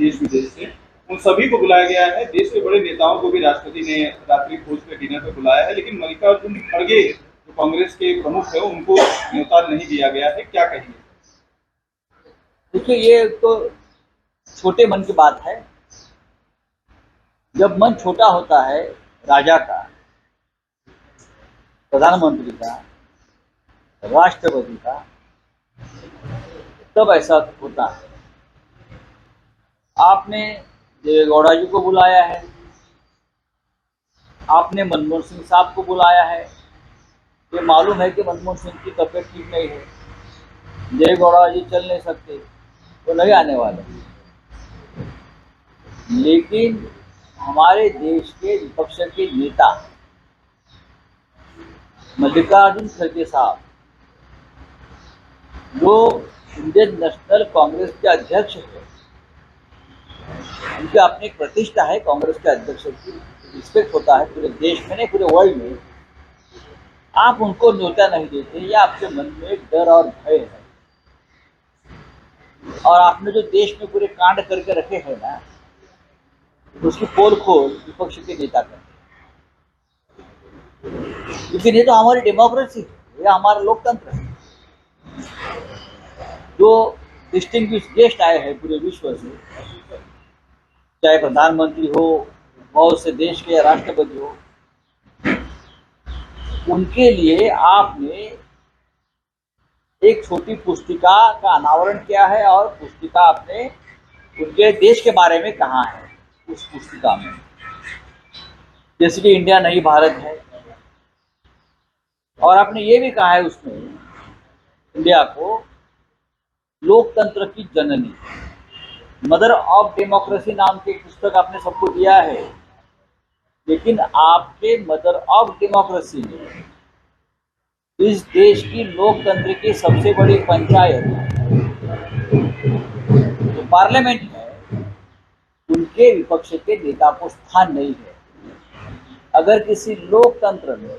देश विदेश से, उन सभी को बुलाया गया है। देश के बड़े नेताओं को भी राष्ट्रपति ने रात्रि भोज पे डिनर पे बुलाया है, लेकिन मल्लिकार्जुन खड़गे जो कांग्रेस के प्रमुख है उनको न्योता नहीं दिया गया है। क्या कहेंगे? देखिए, ये तो छोटे मन की बात है। जब मन छोटा होता है राजा का, प्रधानमंत्री का, राष्ट्रपति का, तब ऐसा होता है। आपने देवेगौड़ा जी को बुलाया है, आपने मनमोहन सिंह साहब को बुलाया है। ये मालूम है कि मनमोहन सिंह की तबीयत ठीक नहीं है, देवेगौड़ा जी चल नहीं सकते, वो नहीं आने वाले। लेकिन हमारे देश के विपक्ष के नेता मल्लिकार्जुन खड़गे साहब, जो इंडियन नेशनल कांग्रेस के अध्यक्ष है, उनकी अपनी एक प्रतिष्ठा है, कांग्रेस के अध्यक्ष की रिस्पेक्ट होता है पूरे देश में, नहीं पूरे वर्ल्ड में। आप उनको न्योता नहीं देते, या आपके मन में एक डर और भय है। और आपने जो देश में पूरे कांड करके रखे हैं ना, उसकी पोल खोल विपक्ष के नेता करते हैं। लेकिन ये तो हमारी डेमोक्रेसी है, ये हमारा लोकतंत्र है। जो डिस्टिंग्विश गेस्ट आए हैं पूरे विश्व से, चाहे प्रधानमंत्री हो, बहुत से देश के राष्ट्रपति हो, उनके लिए आपने एक छोटी पुस्तिका का अनावरण किया है, और पुस्तिका आपने उनके देश के बारे में कहा है उस पुस्तिका में, जैसे कि इंडिया नई भारत है। और आपने ये भी कहा है उसमें इंडिया को लोकतंत्र की जननी, मदर ऑफ डेमोक्रेसी नाम की पुस्तक आपने सबको दिया है। लेकिन आपके मदर ऑफ डेमोक्रेसी ने इस देश की लोकतंत्र की सबसे बड़ी पंचायत जो पार्लियामेंट है, उनके विपक्ष के नेता को स्थान नहीं है। अगर किसी लोकतंत्र में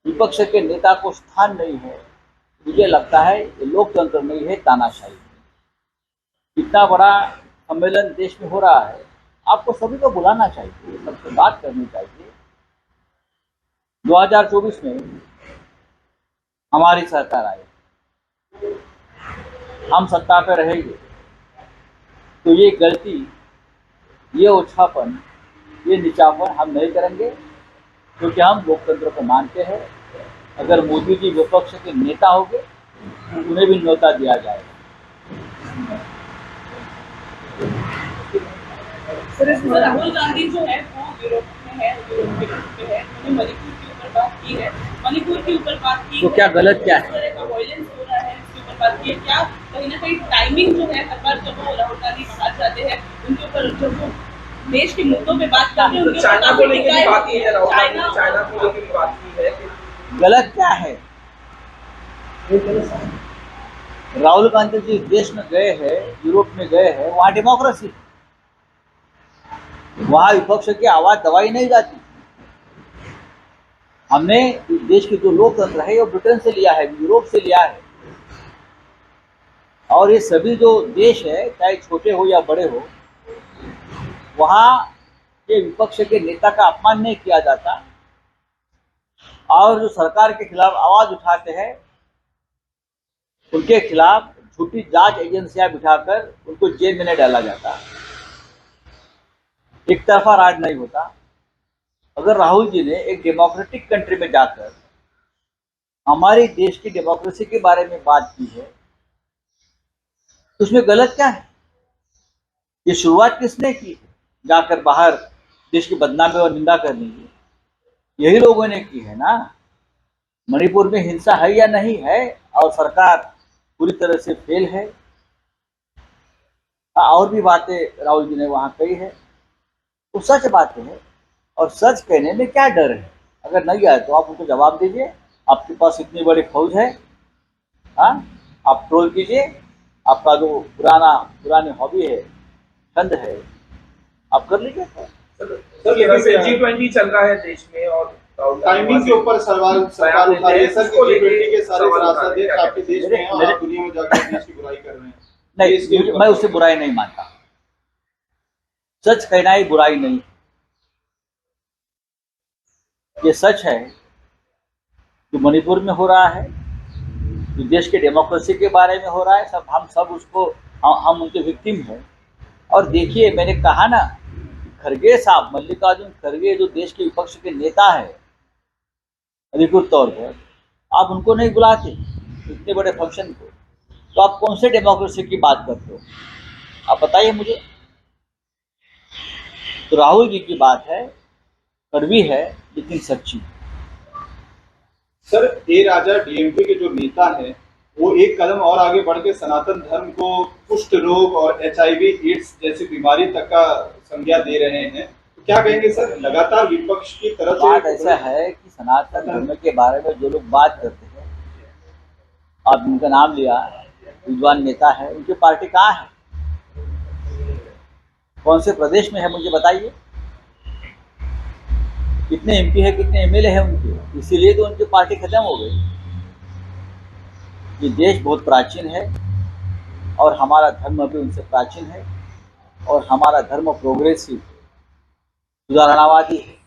विपक्ष के नेता को स्थान नहीं है, मुझे लगता है ये लोकतंत्र नहीं है, तानाशाही। इतना बड़ा सम्मेलन देश में हो रहा है, आपको सभी को बुलाना चाहिए, सबसे बात करनी चाहिए। 2024 में हमारी सरकार आई, हम सत्ता पर रहेंगे, तो ये गलती, ये ओछापन, ये नीचापन हम नहीं करेंगे, क्योंकि हम लोकतंत्र को मानते हैं। अगर मोदी जी विपक्ष के नेता होंगे तो उन्हें भी न्योता दिया जाएगा। राहुल गांधी जो है वो यूरोप में है, यूरोप के है, उन्होंने मणिपुर के ऊपर बात की है, मणिपुर के ऊपर बात की। तो क्या गलत क्या है? इस तरह का वायलेंस हो रहा है, इसके ऊपर बात की है। क्या कहीं ना कहीं टाइमिंग जो है, हर बार जब वो राहुल गांधी बाहर जाते हैं, उनके ऊपर जब वो देश के मुद्दों पे बात करते हैं, उनके चाइना को लेकर भी बात की है, चाइना को लेकर भी बात की है। गलत क्या है? राहुल गांधी जिस देश में गए हैं, यूरोप में गए हैं, वहाँ डेमोक्रेसी, वहाँ विपक्ष की आवाज दबाई नहीं जाती। हमने इस देश की जो लोकतंत्र है वो ब्रिटेन से लिया है, यूरोप से लिया है। और ये सभी जो देश है, चाहे छोटे हो या बड़े हो, वहाँ के विपक्ष के नेता का अपमान नहीं किया जाता। और जो सरकार के खिलाफ आवाज उठाते हैं, उनके खिलाफ झूठी जांच एजेंसियां बिठाकर उनको जेल में नहीं डाला जाता। एक तरफा राज नहीं होता। अगर राहुल जी ने एक डेमोक्रेटिक कंट्री में जाकर हमारे देश की डेमोक्रेसी के बारे में बात की है, तो उसमें गलत क्या है? ये शुरुआत किसने की? जाकर बाहर देश की बदनामी और निंदा करने की यही लोगों ने की है ना। मणिपुर में हिंसा है या नहीं है, और सरकार पूरी तरह से फेल है। और भी बातें राहुल जी ने वहां कही है, तो सच बातें हैं। और सच कहने में क्या डर है? अगर नहीं आए तो आप उनको जवाब दीजिए। आपके पास इतनी बड़ी फौज है, हाँ, आप ट्रोल कीजिए। आपका जो पुरानी हॉबी है, छंद है, आप कर लीजिए। G20 चल रहा है देश में, और टाइमिंग के ऊपर सवाल उठा रही है सर कि G20 के सारे सांसद आपके देश में हैं और आप दुनिया में जाकर देश की बुराई कर रहे हैं। नहीं, मैं उससे बुराई नहीं मानता। सच कहना ही बुराई नहीं। ये सच है जो मणिपुर में हो रहा है, जो देश के डेमोक्रेसी के बारे में हो रहा है, सब हम सब उसको हम उनके विक्टिम हैं। और देखिए, मैंने कहा ना, खड़गे साहब, मल्लिकार्जुन खड़गे जो देश के विपक्ष के नेता है अधिकृत तौर पर, आप उनको नहीं बुलाते इतने बड़े फंक्शन को, तो आप कौन से डेमोक्रेसी की बात करते हो? आप बताइए मुझे। तो राहुल जी की बात है, कड़वी है लेकिन सच्ची। सर, ए राजा डीएमके के जो नेता हैं वो एक कदम और आगे बढ़ के सनातन धर्म को कुष्ठ रोग और HIV एड्स जैसी बीमारी तक का संज्ञा दे रहे हैं, तो क्या कहेंगे सर? लगातार विपक्ष की तरफ से बात ऐसा है कि सनातन धर्म के बारे में जो लोग बात करते हैं, आप उनका नाम लिया, विद्वान नेता है, उनकी पार्टी कहाँ है, कौन से प्रदेश में है, मुझे बताइए। कितने MP है, कितने MLA है उनके? इसीलिए तो उनकी पार्टी खत्म हो गई। ये देश बहुत प्राचीन है और हमारा धर्म भी उनसे प्राचीन है, और हमारा धर्म प्रोग्रेसिव, सुधारणावादी है,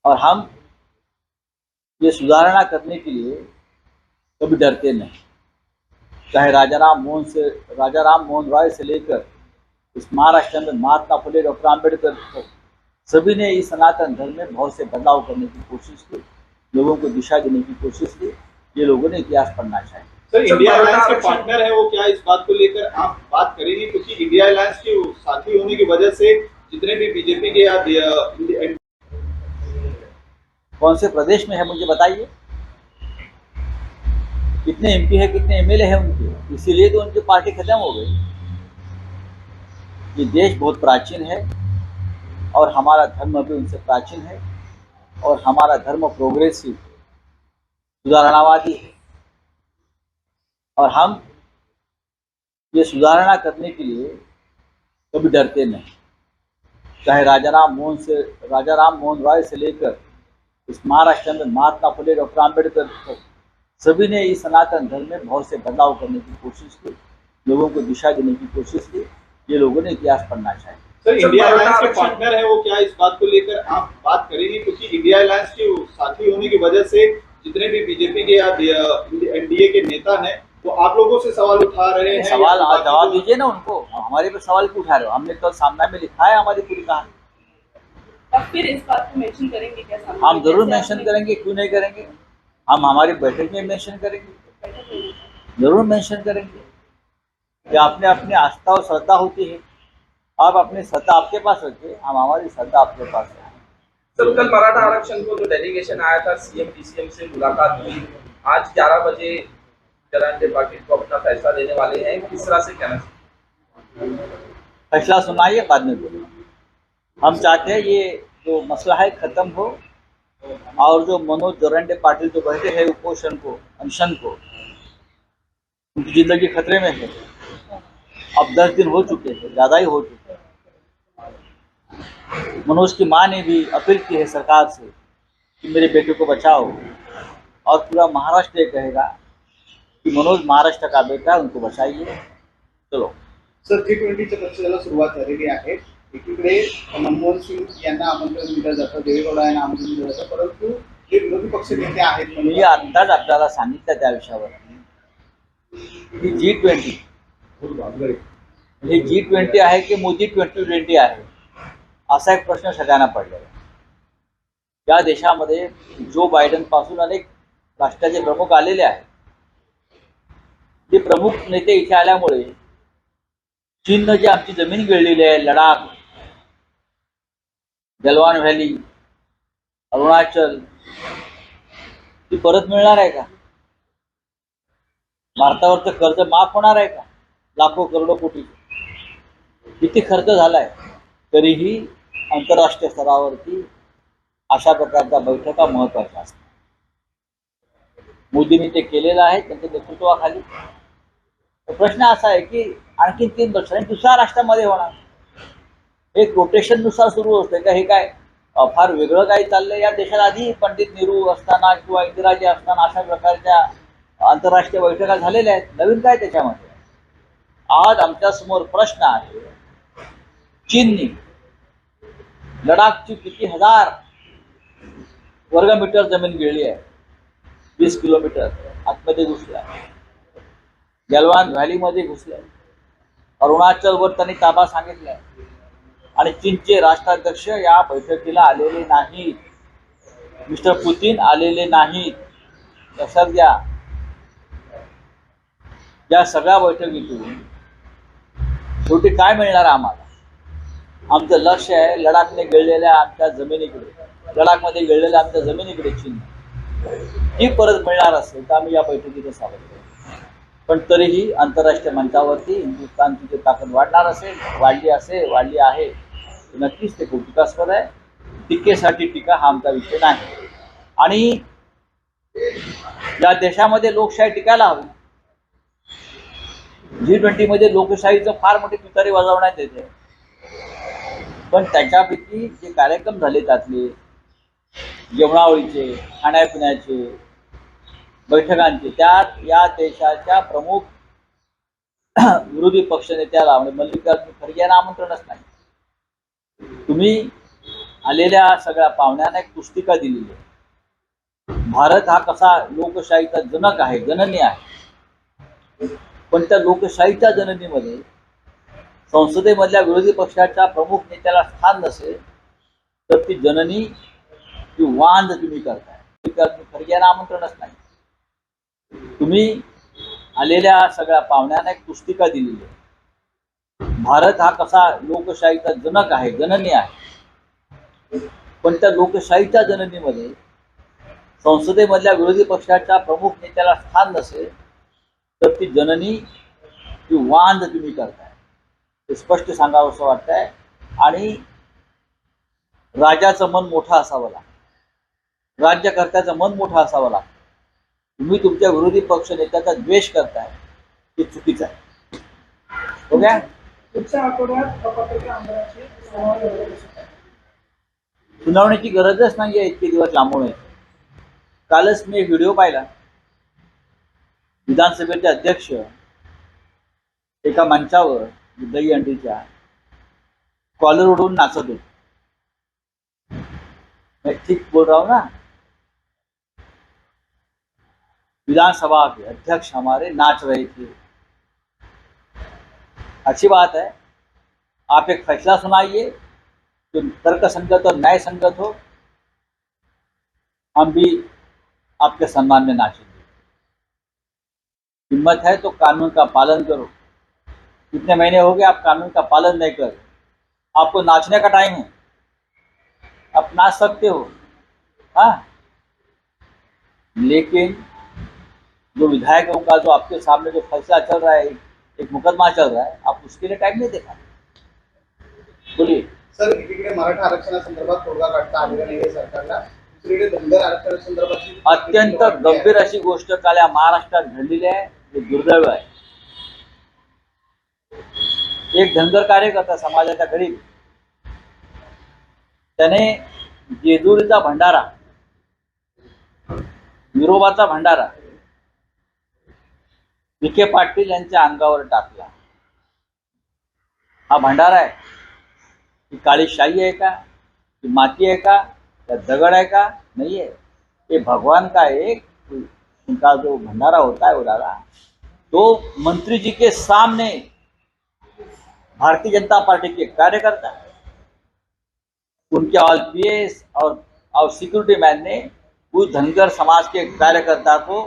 और हम ये सुधारणा करने के लिए कभी डरते नहीं। चाहे राजा राम मोहन राय से लेकर इस महाराष्ट्र में महात्मा फुले, डॉक्टर आम्बेडकर, सभी ने इस सनातन धर्म में बहुत से बदलाव करने की कोशिश की, लोगों को दिशा देने की कोशिश की। ये लोगों ने इतिहास पढ़ना चाहिए। सर, इंडिया अलायंस के पार्टनर है वो, क्या इस बात को लेकर आप बात करेंगे? क्योंकि इंडिया अलायंस के साथी होने की वजह से जितने भी बीजेपी के या कौन से प्रदेश में है, मुझे बताइए। कितने MP है, कितने MLA है उनके? इसीलिए तो उनकी पार्टी खत्म हो गई। ये देश बहुत प्राचीन है और हमारा धर्म भी उनसे प्राचीन है, और हमारा धर्म प्रोग्रेसिव, सुधारणावादी है, और हम ये सुधारणा करने के लिए कभी डरते नहीं। चाहे राजा राम मोहन राय से लेकर इस महाराष्ट्र में महात्मा फुले, डॉक्टर आम्बेडकर, सभी ने इस सनातन धर्म में बहुत से बदलाव करने की कोशिश की, लोगों को दिशा देने की कोशिश की। ये लोगों ने इतिहास पढ़ना चाहिए। सर, इंडिया अलायंस के पार्टनर है वो, क्या इस बात को लेकर आप बात करेंगे? क्योंकि इंडिया अलायंस के साथी होने की वजह से जितने भी बीजेपी के या NDA के नेता हैं वो आप लोगों से सवाल उठा रहे हैं। सवाल जवाब दीजिए ना उनको, हमारे पे सवाल क्यों उठा रहे हो? हमने कल सामने में लिखा है हमारी पूरी कहानी। अब फिर इस बात को मेंशन करेंगे क्या सामने? हम जरूर मेंशन करेंगे, क्यों नहीं करेंगे? हम हमारी बैठक में मेंशन करेंगे, जरूर मेंशन करेंगे कि आपने अपनी आस्था और श्रद्धा होती है, आप अपनी श्रद्धा आपके पास रखिए, हम हमारी श्रद्धा आपके पास है। सर, कल मराठा आरक्षण को जो डेलीगेशन आया था, CM DCM से मुलाकात हुई, आज 11 बजे जनता पार्टी को अपना फैसला देने वाले हैं, किस तरह से कहना चाहिए? फैसला सुनाइए, बाद में बोलिए। हम चाहते हैं ये जो मसला है खत्म हो, और जो मनोज जोरंडे पाटिल जो बैठे हैं उपोषण को, अनशन को, उनकी जिंदगी खतरे में है। अब 10 दिन हो चुके हैं, ज़्यादा ही हो चुके हैं। मनोज की माँ ने भी अपील की है सरकार से कि मेरे बेटे को बचाओ, और पूरा महाराष्ट्र ये कहेगा कि मनोज महाराष्ट्र का बेटा है, उनको बचाइए। चलो सर, G20च्या चर्चेला सुरुवात झालेली आहे। एकीकडे मनमोहन सिंग यांना आमंत्रण दिलं जातं, देवेगौडा यांना आमंत्रण दिलं जातं, परंतु जे विरोधी पक्ष नेते आहेत, मी आत्ताच आपल्याला सांगितलं त्या विषयावर, ही G20 आहे की मोदी 2020 आहे, असा एक प्रश्न सगळ्यांना पडलेला आहे। या देशामध्ये जो बायडन पासून अनेक राष्ट्राचे प्रमुख आलेले आहेत, ते प्रमुख नेते इथे आल्यामुळे चीननं जी आमची जमीन गिळलेली आहे, लडाख, गलवान व्हॅली, अरुणाचल, ती परत मिळणार आहे का? भारतावरचं कर्ज माफ होणार आहे का? लाखो करोडो कोटी किती खर्च झालाय, तरीही आंतरराष्ट्रीय स्तरावरती अशा प्रकारच्या बैठका महत्त्वाच्या असतात। मोदींनी ते केलेलं आहे त्यांच्या नेतृत्वाखाली। प्रश्न असा आहे की आणखी 3 वर्षांनी दुसऱ्या राष्ट्रामध्ये होणार, एक रोटेशन नुसार सुरू असते का? हे काय फार वेगळं काही चाललंय या देशात? आधी पंडित नेहरू असताना किंवा इंदिराजी असताना अशा प्रकारच्या आंतरराष्ट्रीय बैठका झालेल्या आहेत, नवीन काय त्याच्यामध्ये? आज आमच्या समोर प्रश्न आहे चीननी लडाखची किती हजार वर्गमीटर जमीन गिळली आहे, 20 किलोमीटर आतमध्ये घुसलाय, गलवान व्हॅलीमध्ये घुसलाय, अरुणाचलवर त्यांनी ताबा सांगितलाय. आणि चीनचे राष्ट्राध्यक्ष या बैठकीला आलेले नाहीत, मिस्टर पुतीन आलेले नाहीत. लक्षात घ्या, या सगळ्या बैठकीतून शेवटी काय मिळणार आम्हाला? आमचं लक्ष आहे लडाखने गिळलेल्या आमच्या जमिनीकडे, लडाखमध्ये गिळलेल्या आमच्या जमिनीकडे. चीन ही परत मिळणार असेल तर आम्ही या बैठकीत सावध करू. पण तरीही आंतरराष्ट्रीय मंचावरती हिंदुस्थानची जी ताकद वाढणार असेल, वाढली आहे, नक्कीच ते कौतुकास्पद आहे. टीकेसाठी टीका हा आमचा विषय नाही. आणि या देशामध्ये लोकशाही टिकायला हवी. G20 मध्ये लोकशाहीचं फार मोठी तुतारी वाजवण्यात येते, पण त्याच्यापैकी जे कार्यक्रम झाले त्यातले जेवणावळीचे, खाण्यापिण्याचे, बैठकांचे, त्यात या देशाच्या प्रमुख विरोधी पक्षनेत्याला म्हणजे मल्लिकार्जुन खरगे यांना आमंत्रणच नाही. तुम्ही आलेल्या सगळ्या पाहुण्यांना एक पुस्तिका दिलेली आहे. भारत हा कसा लोकशाहीचा जनक आहे, जननी आहे, पण त्या लोकशाहीच्या जननीमध्ये संसदेमधल्या विरोधी पक्षाच्या प्रमुख नेत्याला स्थान नसेल तर ती जननी ती वांद तुम्ही करताय. मल्लिकार्जुन खरगे यांना आमंत्रणच नाही. तुम्ही आलेल्या सगळ्या पाहुण्यांना एक पुस्तिका दिलेली आहे. भारत हा कसा लोकशाहीचा जनक आहे, जननी आहे, पण त्या लोकशाहीच्या जननीमध्ये संसदेमधल्या विरोधी पक्षाच्या प्रमुख नेत्याला स्थान नसेल तर ती जननी ती वांद तुम्ही करताय. ते स्पष्ट सांगावं असं वाटतंय. आणि राजाचं मन मोठं असावं लागतं, राज्यकर्त्याचं मन मोठं असावं लागतं. तुम्ही तुमच्या विरोधी पक्ष नेत्याचा द्वेष करताय, हे चुकीचं आहे. हो काय? पुढच्या आठवड्यात अपत्रित आमदाराची सुनावणीची गरजच नाही आहे इतके दिवस लांबवणे. कालच मी एक व्हिडिओ पाहिला. विधानसभेचे अध्यक्ष एका मंचावर दहीहंडीच्या कॉलर उडवून नाचत होते. मैं ठीक बोल रहा हूं ना? विधानसभा के अध्यक्ष हमारे नाच रहे थे. अच्छी बात है, आप एक फैसला सुनाइए जो तर्क संगत और न्याय संगत हो, हम भी आपके सम्मान में नाचेंगे. हिम्मत है तो कानून का पालन करो. कितने महीने हो गए आप कानून का पालन नहीं कर. आपको नाचने का टाइम है, आप नाच सकते हो, हाँ, लेकिन जो विधायकों का जो आपके सामने जो फैसला चल रहा है, एक मुकदमा चल रहा है, आप उसके लिए टाइम नहीं देखा. बोलिए. सर, एकीकडे मराठा आरक्षणासंदर्भात तोडगा काढता आलेला नाहीये सरकारला, दुसरीकडे धनगर आरक्षणासंदर्भाची अत्यंत गंभीर अशी गोष्ट काल या महाराष्ट्रात घडलेली आहे. हे दुर्दैव आहे. एक धनगर कार्यकर्ता समाजाचा गरीब, त्याने जेजुरीचा भंडारा, विरोबाचा भंडारा विखे पाटील यांच्या अंगावर टाकला. हा भंडारा आहे, ही काळी शाही है का, ही माती है का, या दगड़ है का? नहीं है. ये भगवान का एक उनका जो भंडारा होता है उड़ाला, तो मंत्री जी के सामने भारतीय जनता पार्टी के कार्यकर्ता, उनके ऑल पीएस और सिक्योरिटी मैन ने उस धनगर समाज के कार्यकर्ता को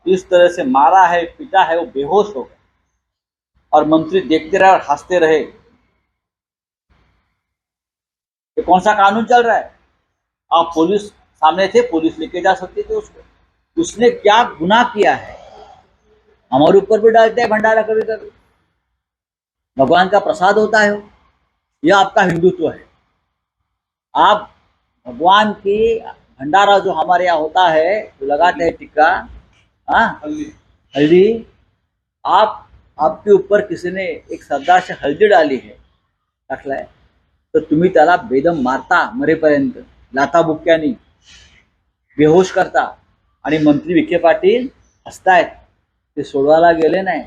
इस तरह से मारा है, पीटा है, वो बेहोश हो गया और मंत्री देखते रहे और हंसते रहे. ये कौन सा कानून चल रहा है? आप पुलिस सामने थे, पुलिस लेके जा सकते थे उसको. उसने क्या गुनाह किया है? हमारे ऊपर भी डालते हैं भंडारा कभी कभी. भगवान का प्रसाद होता है, यह आपका हिंदुत्व है. आप भगवान की भंडारा जो हमारे यहाँ होता है, जो लगाते हैं टिक्का, हाँ, हल्दी, आपके ऊपर किसी ने एक सरदार से हल्दी डाली है, टाकलाय, तर तुम्ही त्याला बेदम मारता, मरेपर्यंत लाथाबुक्क्यांनी बेहोश करता. आणि मंत्री विखे पाटील हसतायत, ते सोडवायला गेले नाही.